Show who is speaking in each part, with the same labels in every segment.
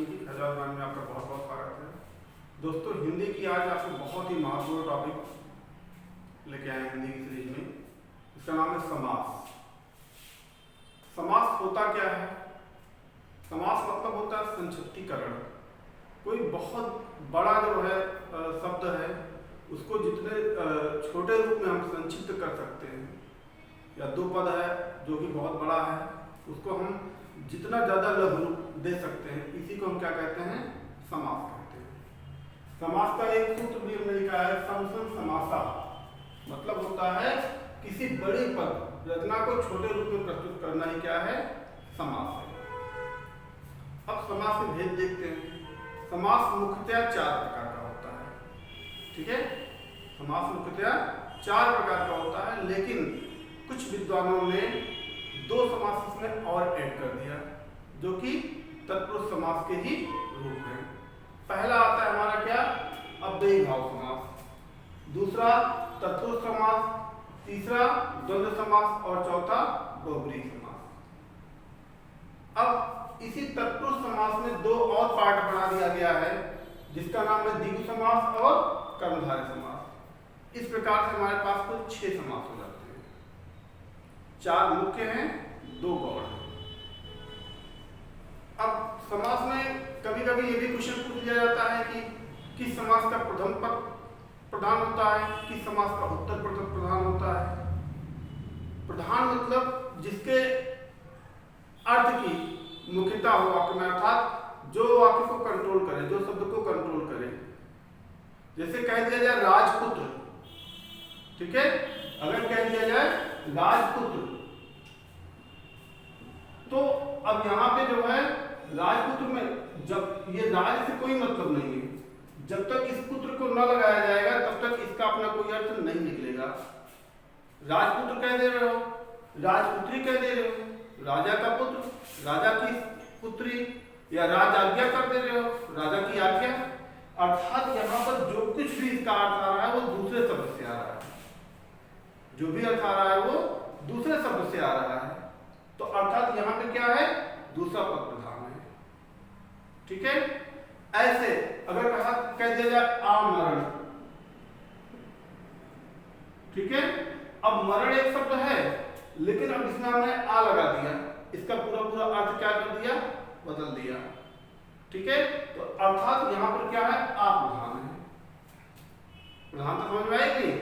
Speaker 1: सिंह की खजान ज्ञान में आपका बहुत बहुत स्वागत है। दोस्तों, हिंदी की आज आपको बहुत ही महत्वपूर्ण टॉपिक लेके आए हैं हिंदी की सीरीज में। इसका नाम है समास। समास होता क्या है? समास मतलब होता है संक्षिप्तीकरण। कोई बहुत बड़ा जो है शब्द है, उसको जितने छोटे रूप में हम संक्षिप्त कर सकते हैं, या दो पद है जो कि बहुत बड़ा है, उसको हम जितना ज़्यादा लघु रूप दे सकते हैं, इसी को हम क्या कहते हैं? समास कहते हैं। समास का एक सूत्र भी हमने लिखा है, समसम समासा। मतलब होता है किसी बड़ी पद रचना को छोटे रूप में प्रस्तुत करना ही क्या है? समास है। अब समास के भेद देखते हैं। समास मुख्यतः चार प्रकार का होता है। ठीक है, समास मुख्यतः चार प्रकार का होता है, लेकिन कुछ विद्वानों ने दो समास इसमें और ऐड कर दिया, जो कि तत्पुरुष समास के ही रूप हैं। पहला आता है हमारा क्या? अव्ययी भाव समास। दूसरा तत्पुरुष समास, तीसरा द्वंद्व समास और चौथा बहुब्रीहि समास। अब इसी तत्पुरुष समास में दो और पार्ट बना दिया गया है, जिसका नाम है द्विगु समास और कर्मधारय समास। इस प्रकार से हमारे पास कुल 6 समास हो जाते हैं। 4 मुख्य हैं, 2 गौण हैं। अब समास में कभी कभी ये भी क्वेश्चन पूछ लिया जाता है कि किस समास का प्रथम पद प्रधान होता है, किस समास का उत्तर पद प्रधान होता है। प्रधान मतलब जिसके अर्थ की मुख्यता हो वाक्य में, अर्थात जो वाक्य को कंट्रोल करे, जो शब्द को कंट्रोल करे। जैसे कह दिया जाए राजपुत्र, ठीक है, अगर कह दिया जाए राजपुत्र, तो अब यहाँ पे जो है राजपुत्र में जब ये राज से कोई मतलब नहीं है, जब तक इस पुत्र को न लगाया जाएगा तब तक इसका अपना कोई अर्थ नहीं निकलेगा। राजपुत्र कह दे रहे हो, राजपुत्री कह दे रहे हो, राजा का पुत्र, राजा की पुत्री, या राज आज्ञा कर दे रहे हो, राजा की आज्ञा। अर्थात यहाँ पर जो कुछ भी इसका अर्थ आ रहा है वो दूसरे शब्द से आ रहा है, जो भी अर्थ आ रहा है वो दूसरे शब्द से आ रहा है। तो अर्थात यहाँ पे क्या है? दूसरा पद प्रधान है। ठीक है, ऐसे अगर कह दिया जाए आमरण, ठीक है, अब मरण एक शब्द है, लेकिन अब इसमें हमने आ लगा दिया, इसका पूरा पूरा अर्थ क्या कर दिया? बदल दिया। ठीक है, तो अर्थात यहाँ पर क्या है? अप्रधान है। प्रधान तो समझ में आएगी,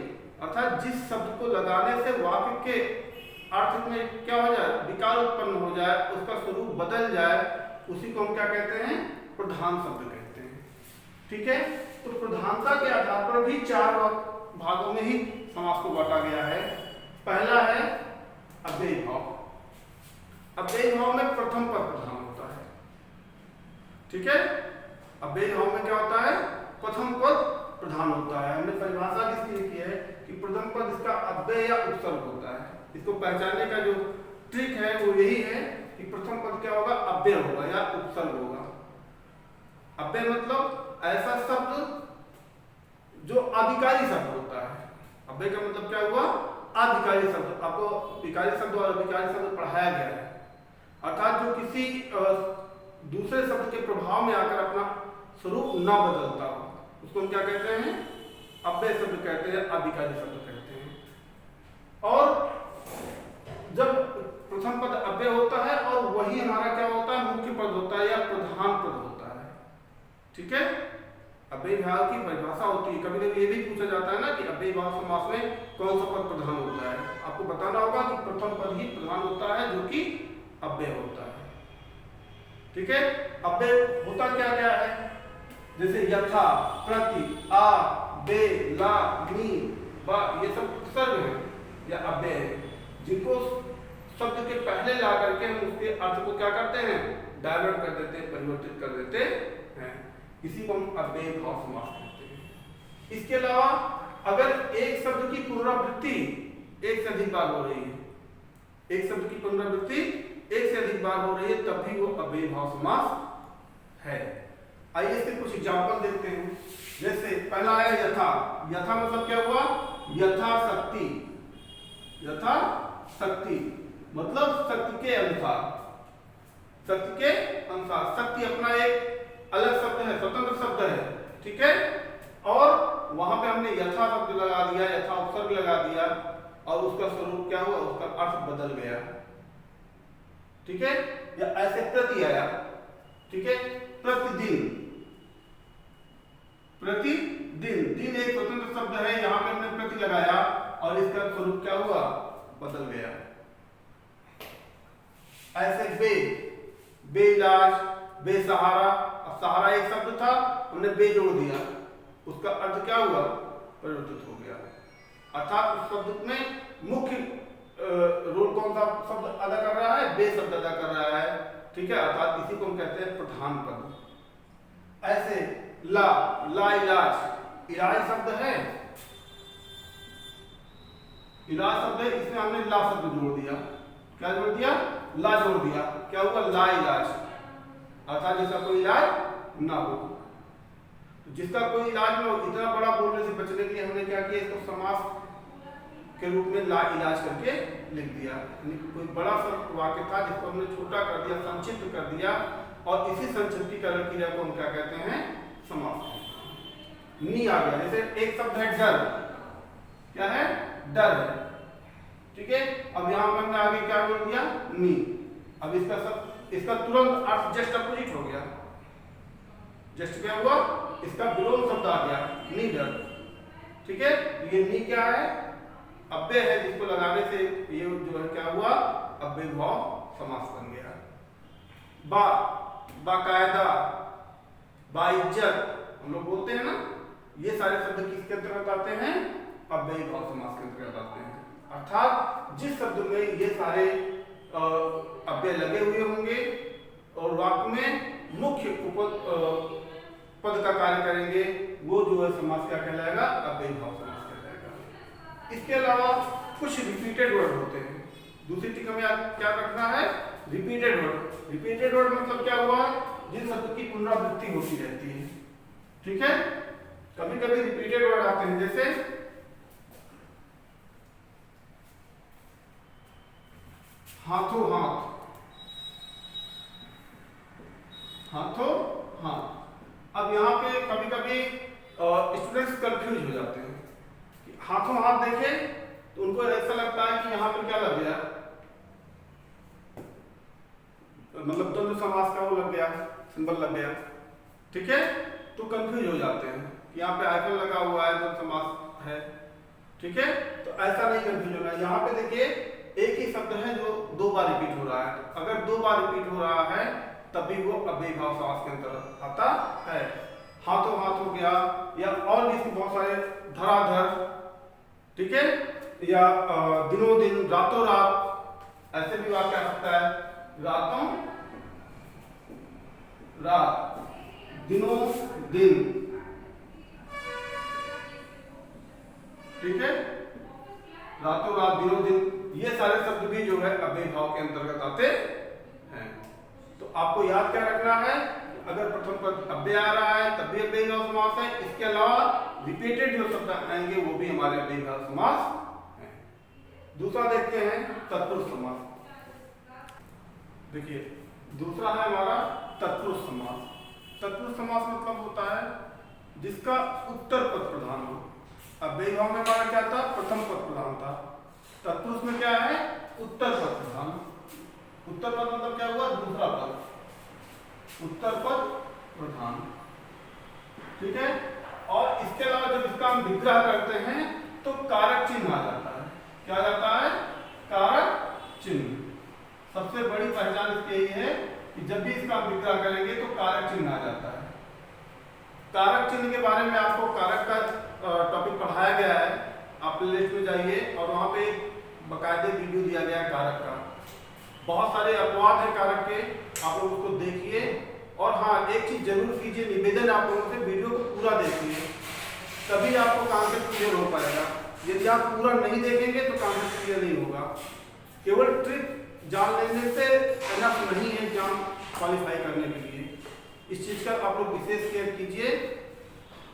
Speaker 1: अर्थात जिस शब्द को लगाने से वाक्य के अर्थ में क्या हो जाए? विकार उत्पन्न हो जाए, उसका स्वरूप बदल जाए, उसी को हम क्या कहते हैं? प्रधान शब्द कहते हैं। ठीक है, तो प्रधानता के आधार पर भी 4 भागों में ही समास को बांटा गया है। पहला है अव्ययी भाव। अव्ययी भाव में प्रथम पद प्रधान होता है। ठीक है, अव्ययी भाव में क्या होता है? प्रथम पद प्रधान होता है। हमने परिभाषा इसकी लिखी है कि प्रथम पद इसका अव्यय या उपसर्ग होता है। इसको पहचानने का जो ट्रिक है वो यही है कि प्रथम पद क्या होगा? अव्यय होगा या उपसर्ग होगा। अव्यय मतलब ऐसा शब्द जो अधिकारी शब्द होता है। अव्यय का मतलब क्या हुआ? अधिकारी शब्द। आपको विकारी शब्द और अभिकारी शब्द पढ़ाया गया है, अर्थात जो किसी दूसरे शब्द के प्रभाव में आकर अपना स्वरूप न बदलता हो, उसको हम क्या कहते हैं? अव्यय शब्द कहते हैं, अधिकारी शब्द कहते हैं। और जब प्रथम पद अव्यय होता है और वही हमारा क्या होता है? मुख्य पद होता है या प्रधान पद होता है। ठीक है, अव्ययी भाव की परिभाषा होती है। कभी कभी ये भी पूछा जाता है ना कि अव्ययी भाव समास में कौन सा पद प्रधान होता है। आपको बताना होगा कि प्रथम पद ही प्रधान होता है, जो कि अव्यय होता है। ठीक है, अव्यय होता क्या क्या है? जैसे यथा, प्रति, आ, बे, ला, नी, बा, ये सब उपसर्ग है या अव्यय है, जिनको शब्द के पहले ला करके हम उसके अर्थ को क्या करते हैं? डायवर्ट कर देते हैं, परिवर्तित कर देते हैं। इसी को हम अव्ययी भाव समास कहते हैं। इसके अलावा अगर एक शब्द की पुनरावृत्ति एक से अधिक बार हो रही है, एक शब्द की पुनरावृत्ति एक से अधिक बार हो रही है, तब भी वो अव्ययी भाव समास है। आइए इसके कुछ एग्जाम्पल देखते हैं। जैसे पहला है यथा। यथा मतलब क्या हुआ? यथाशक्ति। यथाशक्ति मतलब शक्ति के अनुसार। शक्ति के अनुसार, शक्ति अपना एक अलग शब्द है, स्वतंत्र शब्द है, ठीक है। और वहां पे हमने यथा शब्द लगा दिया, यथा उपसर्ग लगा दिया और उसका स्वरूप क्या हुआ, उसका अर्थ बदल गया, ठीक है। या ऐसे प्रति आया, ठीक है, प्रतिदिन, प्रतिदिन, दिन एक स्वतंत्र शब्द है, यहां पे हमने प्रति लगाया और इसका स्वरूप क्या हुआ, बदल गया। ऐसे बे, बेइलाज, बेसहारा, अब सहारा एक शब्द था, हमने बे जोड़ दिया, उसका अर्थ क्या हुआ, परिवर्तित हो गया। अर्थात उस शब्द में मुख्य रोल कौन सा शब्द अदा कर रहा है, बे शब्द अदा कर रहा है, ठीक है। अर्थात इसी को हम कहते हैं प्रधान पद। ऐसे ला, ला इलाज, इलाज शब्द है, इलाज शब्द है, इसमें हमने ला शब्द जोड़ दिया, क्या जोड़ दिया, ला जोड़ दिया, क्या हुआ, ला इलाज, अर्थात जिसका कोई इलाज ना हो। तो जिसका कोई इलाज ना हो, इतना बड़ा बोलने से बचने के लिए हमने क्या किया, इसको समास के रूप में ला इलाज करके लिख दिया। कोई बड़ा सा वाक्य था जिसको हमने छोटा कर दिया, संक्षिप्त कर दिया, और इसी संक्षिप्तीकरण क्रिया को हम क्या कहते हैं, समास। नी आ गया, जैसे एक शब्द है डर, क्या है, डर है, ठीक है। अब यहां पर हमने आगे क्या बोल दिया, नी। अब इसका तुरंत अर्थ जस्ट अपोजिट हो गया, जस्ट क्या हुआ, इसका विलोम शब्द आ गया, निडर, ठीक है। ये नी क्या है, अव्यय है, जिसको लगाने से ये जो है क्या हुआ, अव्यय भाव समास बन गया। बा, बाकायदा, बाइज्जत, हम लोग बोलते हैं ना, ये सारे शब्द किसके अंतर्गत आते हैं, अव्यय भाव समास के अंतर्गत आते हैं। अर्थात जिस शब्द में ये सारे अव्यय लगे हुए होंगे और वाक्य में मुख्य पद का कार्य करेंगे, वो जो है समास क्या कहलाएगा, अव्यय भाव समास कहलाएगा। इसके अलावा कुछ रिपीटेड वर्ड होते हैं, दूसरी टिक में क्या रखना है, रिपीटेड वर्ड। रिपीटेड वर्ड मतलब क्या हुआ, जिन शब्द की पुनरावृत्ति होती रहती है, ठीक है। कभी कभी रिपीटेड वर्ड आते हैं, जैसे हाथों हाथ, हाथों हाथ। अब यहाँ पे कभी कभी स्टूडेंट्स कंफ्यूज हो जाते हैं कि हाथों हाथ देखें तो उनको ऐसा लगता है कि यहाँ पे क्या लग गया, मतलब द्वंद्व समास का वो लग गया, सिंबल लग गया, ठीक है। तो कंफ्यूज हो जाते हैं कि यहाँ पे आइकन लगा हुआ है, द्वंद्व समास है, ठीक है। तो ऐसा नहीं कंफ्यूज होना। यहाँ पे देखिए एक ही शब्द है जो दो बार रिपीट हो रहा है, अगर दो बार रिपीट हो रहा है तभी वो अव्यय भाव समास के अंतर्गत आता है। हाथों हाथ हो गया, या और भी इसके बहुत सारे, धराधर, ठीक है, या दिनों दिन, रातों रात, ऐसे भी वाक्य आ सकता है, रातों रात, दिनों दिन, ठीक है, रातों रात, दिनों दिन, ये सारे शब्द भी जो है अव्यय भाव के अंतर्गत आते हैं। तो आपको याद क्या रखना है, अगर प्रथम पद अव्यय आ रहा है तब भी अव्यय भाव समास है, इसके अलावा रिपीटेड जो शब्द आएंगे वो भी हमारे अव्यय भाव समास है। दूसरा देखते हैं तत्पुरुष समास। देखिए दूसरा है हमारा तत्पुरुष समास। तत्पुरुष समास मतलब होता है जिसका उत्तर पद प्रधान हो। अव्यय भाव में हमारा क्या था, प्रथम पद प्रधान था, तत्पुरुष में क्या है, उत्तर पद प्रधान। उत्तर पद मतलब क्या हुआ, दूसरा पद, उत्तर पद प्रधान, ठीक है। और इसके अलावा जब इसका हम विग्रह करते हैं तो कारक चिन्ह आ जाता है, क्या आ जाता है, कारक चिन्ह। सबसे बड़ी पहचान इसकी यही है कि जब भी इसका हम विग्रह करेंगे तो कारक चिन्ह आ जाता है। कारक चिन्ह के बारे में आपको कारक का टॉपिक पढ़ाया गया है, आप प्लेलिस्ट में जाइए और वहाँ पे बाकायदे वीडियो दिया गया है कारक का। बहुत सारे अपवाद हैं कारक के, आप लोग उसको देखिए। और हाँ, एक चीज जरूर कीजिए, निवेदन आप लोगों से, वीडियो को पूरा देखिए, तभी आपको कॉन्सेप्ट क्लियर हो पाएगा। यदि आप पूरा नहीं देखेंगे तो कॉन्सेप्ट क्लियर नहीं होगा। केवल ट्रिक जान लेने से एनफ नहीं है एग्जाम क्वालिफाई करने के लिए, इस चीज का आप लोग विशेष केयर कीजिए,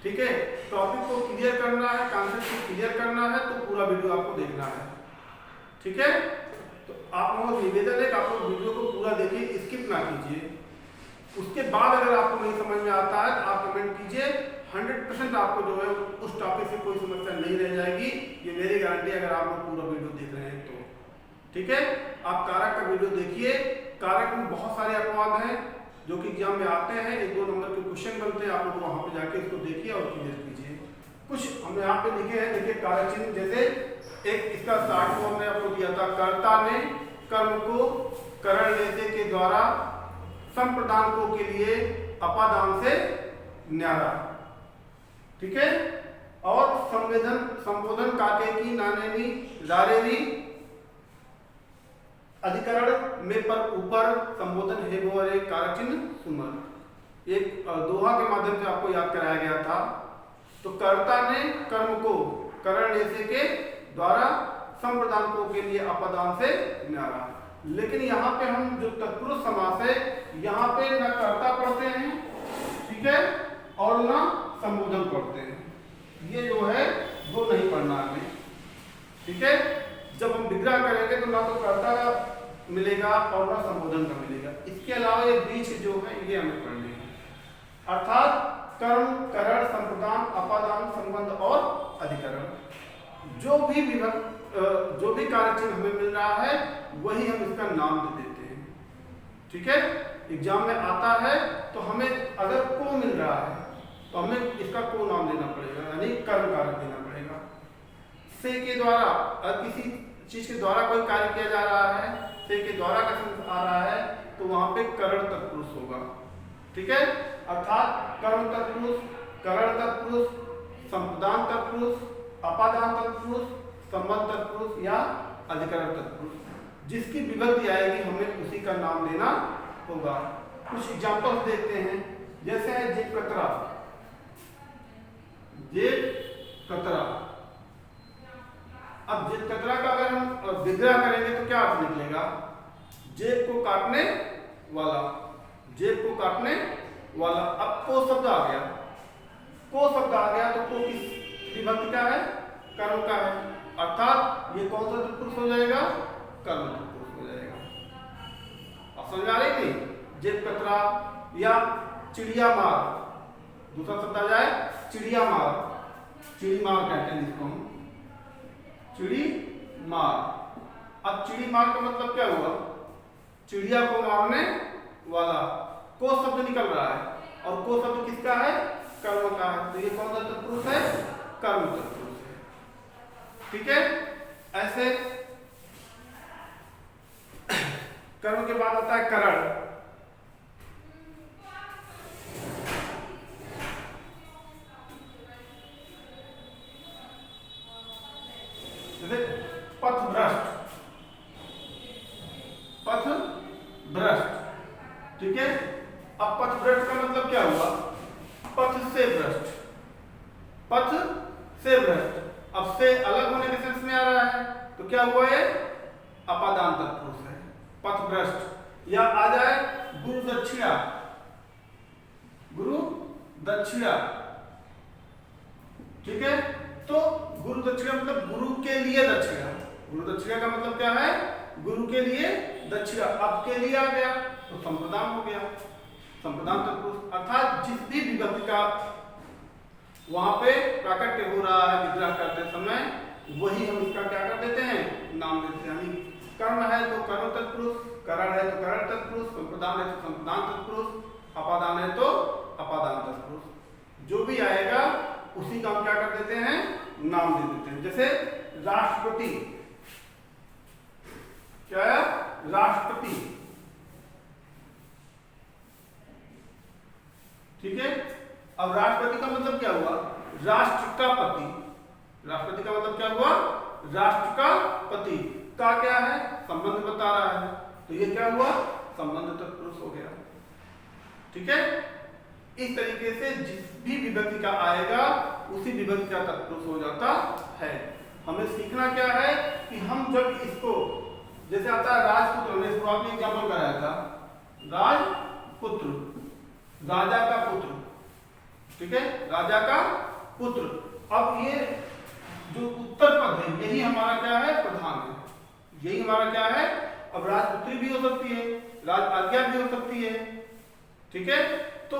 Speaker 1: ठीक है। टॉपिक को क्लियर करना है, कॉन्सेप्ट को क्लियर करना है तो पूरा वीडियो आपको देखना है, ठीक है। तो आप लोगों को निवेदन है कि आप लोग वीडियो को पूरा देखिए, स्किप ना कीजिए, उसके बाद अगर आपको नहीं समझ में आता है तो आप कमेंट कीजिए, 100% आपको जो है उस टॉपिक से कोई समस्या नहीं रह जाएगी, ये मेरी गारंटी अगर आप लोग पूरा वीडियो देख रहे हैं तो। ठीक है, आप कारक का वीडियो देखिए, कारक में बहुत सारे अपवाद हैं जो कि एग्जाम में आते हैं, 1-2 नंबर के क्वेश्चन बनते हैं, आप लोग वहां पे जाके इसको देखिए और क्लियर कीजिए। कुछ हमने यहाँ पे लिखे हैं, देखिए कारक चिन्ह, जैसे एक इसका स्टार्ट को हमने आपको दिया था, कर्ता ने कर्म को करण लेते के द्वारा संप्रदानको के लिए अपादान से न्यारा। ठीक है, और संबोधन काके की नानेनी रारेरी अधिकरण में पर ऊपर संबोधन है वो एक कारक चिन्ह सुमर, एक दोहा के माध्यम से आपको याद कराया गया था। तो कर्ता ने कर्म को करण लेते के द्वारा संप्रदानको के लिए अपादान से न्यारा। लेकिन यहाँ पे हम जो तत्पुरुष समास है, यहाँ पे न कर्ता पढ़ते हैं, ठीक है, और न संबोधन पढ़ते हैं, ये जो है वो नहीं पढ़ना हमें। ठीक है, जब हम विग्रह करेंगे तो ना तो कर्ता मिलेगा और ना संबोधन का मिलेगा, इसके अलावा ये बीच जो है ये हमें पढ़ने हैं, अर्थात कर्म, करण, संप्रदान, अपादान, संबंध और अधिकरण, जो भी कारक चिन्ह हमें मिल रहा है वही हम इसका नाम दे देते हैं। ठीक है, एग्जाम में आता है तो हमें अगर को मिल रहा है तो हमें इसका को नाम देना पड़ेगा, यानी कर्म कारक देना पड़ेगा। से के द्वारा, अगर किसी चीज के द्वारा कोई कार्य किया जा रहा है, से के द्वारा का शब्द आ रहा है तो वहां पे करण तत्पुरुष होगा। ठीक है, अर्थात कर्म तत्पुरुष, करण तत्पुरुष, संप्रदान तत्पुरुष, अपादान तत्पुरुष, संबंध तत्पुरुष या अधिकरण तत्पुरुष, जिसकी विभक्ति आएगी हमें उसी का नाम देना होगा। कुछ एग्जांपल्स देखते हैं, जैसे है जेब कतरा, जेब कतरा। अब जेब कतरा का अगर हम विग्रह करेंगे तो क्या अर्थ निकलेगा? जेब को काटने वाला, जेब को काटने वाला। अब को शब्द आ गया, को शब्द आ गया तो को किस विभक्ति का है? कर्म का है, अर्थात ये कौन सा तत्पुरुष हो जाएगा? कर्म तत्पुरुष हो जाएगा। अब समझ आ रही थी? जेब कतरा या चिड़िया मार, दूसरा शब्द आ जाए चिड़िया मार, चिड़ी मार कहते हैं जिसको हम, चिड़ी मार। अब चिड़ी मार का मतलब क्या हुआ? चिड़िया को मारने वाला। को शब्द निकल रहा है और को शब्द किसका है? कर्म का है, तो ये कौन सा तत्पुरुष है? कर्म तत्पुरुष है। ठीक है, ऐसे कर्म के बाद आता है करण। जैसे पथ भ्रष्ट, पथ भ्रष्ट। ठीक है, अब पथ भ्रष्ट का मतलब क्या हुआ? पथ से भ्रष्ट, पथ से भ्रष्ट। अब से अलग होने के सेंस में आ रहा है तो क्या हुआ? ये अपादान तत्पुरुष है, पथ भ्रष्ट। या आ जाए गुरु दक्षिणा, गुरु दक्षिणा। ठीक है, तो गुरु दक्षिणा मतलब गुरु के लिए दक्षिणा। गुरु दक्षिणा का मतलब क्या है? गुरु के लिए दक्षिणा। अब के लिए आ गया तो संप्रदान हो गया, संप्रदान तत्पुरुष। अर्थात जिस भी विभक्ति का वहां पे प्राकट्य हो रहा है विग्रह करते समय, वही हम इसका क्या कर देते हैं? नाम देते हैं। यानी कर्म है तो कर्म तत्पुरुष, करण है तो करण तत्पुरुष, संप्रदान है तो संप्रदान तत्पुरुष, अपादान है तो अपादान तत्पुरुष। जो भी आएगा उसी का हम क्या कर देते हैं? नाम दे देते हैं। जैसे राष्ट्रपति, क्या है? राष्ट्रपति। ठीक है, अब राष्ट्रपति का मतलब क्या हुआ? राष्ट्र का पति। राष्ट्रपति का मतलब क्या हुआ? राष्ट्र का पति। का क्या है? संबंध बता रहा है, तो ये क्या हुआ? संबंध तत्पुरुष हो गया। ठीक है, इस तरीके से जिस भी विभक्ति का आएगा उसी विभक्ति का तत्पुरुष हो जाता है। हमें सीखना क्या है कि हम जब इसको, जैसे आता है राजपुत्र, हमने शुरुआत में एग्जाम्पल कराया था, राजपुत्र, राजा का पुत्र। ठीक है, राजा का पुत्र। अब ये जो उत्तर पद है यही हमारा क्या है? प्रधान है, यही हमारा क्या है? अब राजपुत्री भी हो सकती है, राज आज्ञा भी हो सकती है। ठीक है, तो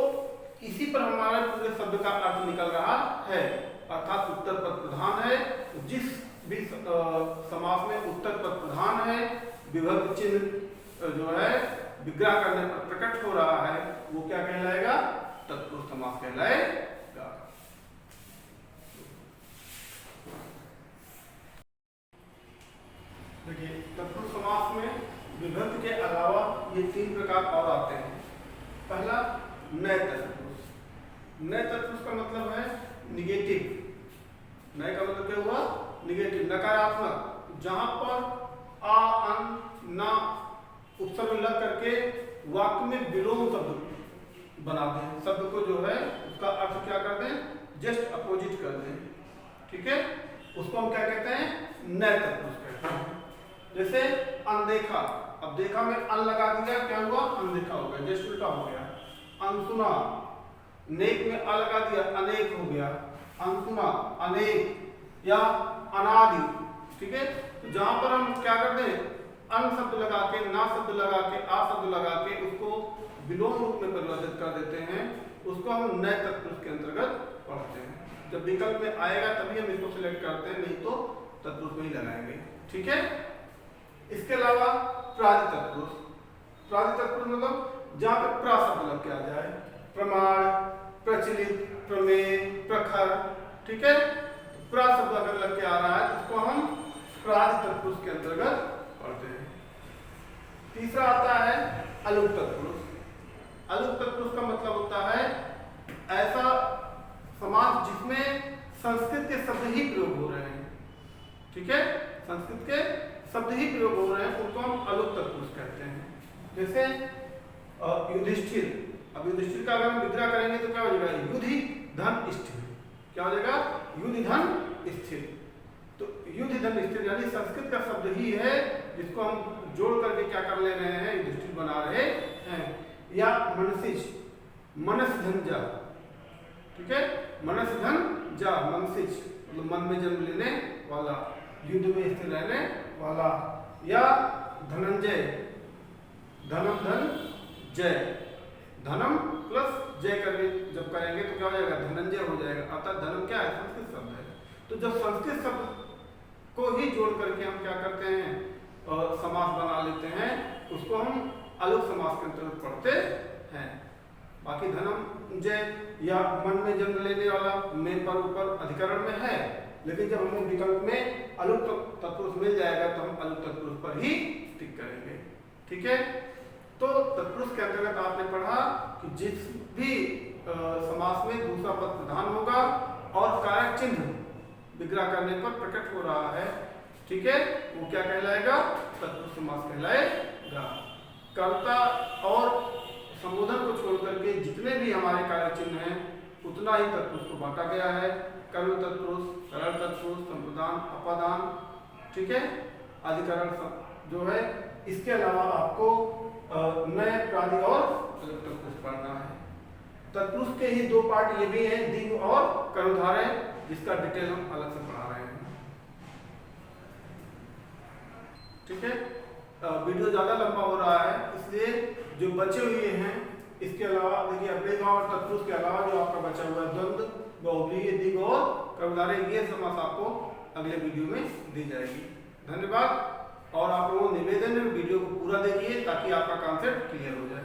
Speaker 1: इसी पर हमारे पूरे शब्द का अर्थ निकल रहा है। अर्थात उत्तर पद प्रधान है, जिस भी समास में उत्तर पद प्रधान है, विभक्ति चिन्ह जो है विग्रह करने पर प्रकट हो रहा है, वो क्या कहलाएगा? तत्पुरुष समास कहलाएगा। देखिए, तत्पुरुष समास में विभक्ति के अलावा ये 3 प्रकार और आते हैं। पहला, नए तत्पुरुष। नए तत्पुरुष का मतलब है निगेटिव। नए का मतलब क्या हुआ? निगेटिव, नकारात्मक, जहां पर आ, अन, ना उपसर्ग लग करके वाक्य में विलोम शब्द बनाते हैं। शब्द को जो है उसका अर्थ क्या करते हैं? जस्ट अपोजिट करते हैं। ठीक है, उसको हम क्या कहते हैं? नए तत्पुरुष कहते हैं। जैसे अनदेखा, अब देखा में अन लगा दिया, क्या हुआ? अनदेखा हो गया, जस्ट उल्टा हो गया। अनसुना, नेक में अ लगा दिया, अनेक हो गया। अनसुना, अनेक या अनादि। ठीक है, तो जहां पर हम क्या करते हैं? अन शब्द लगा के, ना शब्द लगा के, आ शब्द लगा के उसको विलोम रूप में परिवर्तित कर देते हैं, उसको हम नए तत्पुरुष के अंतर्गत पढ़ते हैं। जब विकल्प में आएगा तभी हम इसको सिलेक्ट करते हैं, नहीं तो तत्पुरुष में ही लगाएंगे। ठीक है, इसके अलावा प्रादि तत्पुरुष। प्रादि तत्पुरुष मतलब जहां पे प्रा शब्द लग के आ जाए, प्रमाण, प्रचलित, प्रमेय, प्रखर। ठीक है, प्रा शब्द अगर लग के आ रहा है उसको हम प्रादि तत्पुरुष के अंतर्गत पढ़ते हैं। तीसरा आता है अलुक तत्पुरुष। अलुक तत्पुरुष का मतलब होता है ऐसा समास जिसमें संस्कृत के शब्द ही प्रयोग हो रहे हैं। ठीक है, संस्कृत के शब्द ही प्रयोग हो रहे हैं, उनको हम अलुक तत्पुरुष कहते हैं। जैसे युधिष्ठिर, अब युधिष्ठिर का अगर हम विग्रह करेंगे तो क्या हो जाएगा? युधि धन स्थिर। क्या हो जाएगा? युधि धन स्थिर। तो युधि धन स्थिर यानी संस्कृत का शब्द ही है जिसको हम जोड़ करके क्या कर ले रहे हैं? युधिष्ठिर बना रहे हैं। या मनसिज, मनस धन जा। ठीक है, मनस धन जा, मनसिज मतलब मन में जन्म लेने वाला, युद्ध में स्थिर रहने वाला। या धनंजय, धनम धन जय, धनम प्लस जय करके जब करेंगे तो क्या हो जाएगा? धनंजय हो जाएगा। अर्थात धनम क्या है? संस्कृत शब्द है। तो जब संस्कृत शब्द को ही जोड़ करके हम क्या करते हैं? समास बना लेते हैं, उसको हम अलुक समास के अंतर्गत पढ़ते हैं। बाकी धनम जय या मन में जन्म लेने वाला में पर ऊपर अधिकरण में है, लेकिन जब हमें विकल्प में अलुक तत्पुरुष मिल जाएगा तो हम अलुक तत्पुरुष पर ही टिक करेंगे। ठीक है, तो तत्पुरुष के अंतर्गत आपने पढ़ा कि जिस भी समास में दूसरा पद प्रधान होगा और कारक चिन्ह विग्रह करने पर प्रकट हो रहा है, ठीक है, वो क्या कहलाएगा? तत्पुरुष समास कहलाएगा। कर्ता और संबोधन को छोड़ करके जितने भी हमारे कारक चिन्ह हैं उतना ही तत्पुरुष को बांटा गया है। कर्म तत्पुरुष, सरल तत्पुरुष, संप्रदान, अपादान, ठीक है, अधिकरण जो है। इसके अलावा आपको नए, प्रादि और अलुक तत्पुरुष पढ़ना है। तत्पुरुष के ही 2 पार्ट ये भी हैं, दिव्य और कर्मधारय, जिसका डिटेल हम अलग से पढ़ा रहे हैं। ठीक है, वीडियो ज्यादा लंबा हो रहा है, इसलिए जो बचे हुए हैं इसके अलावा देखिए अव्यय भाव और तत्पुरुष के अलावा जो आपका बचा हुआ है द्वंद्व, बहुव्रीहि, दिव्य और कर्मधारय, ये समास आपको अगले वीडियो में दी जाएगी। धन्यवाद। और आप लोगों को निवेदन है वीडियो को पूरा देखिए ताकि आपका कॉन्सेप्ट क्लियर हो जाए।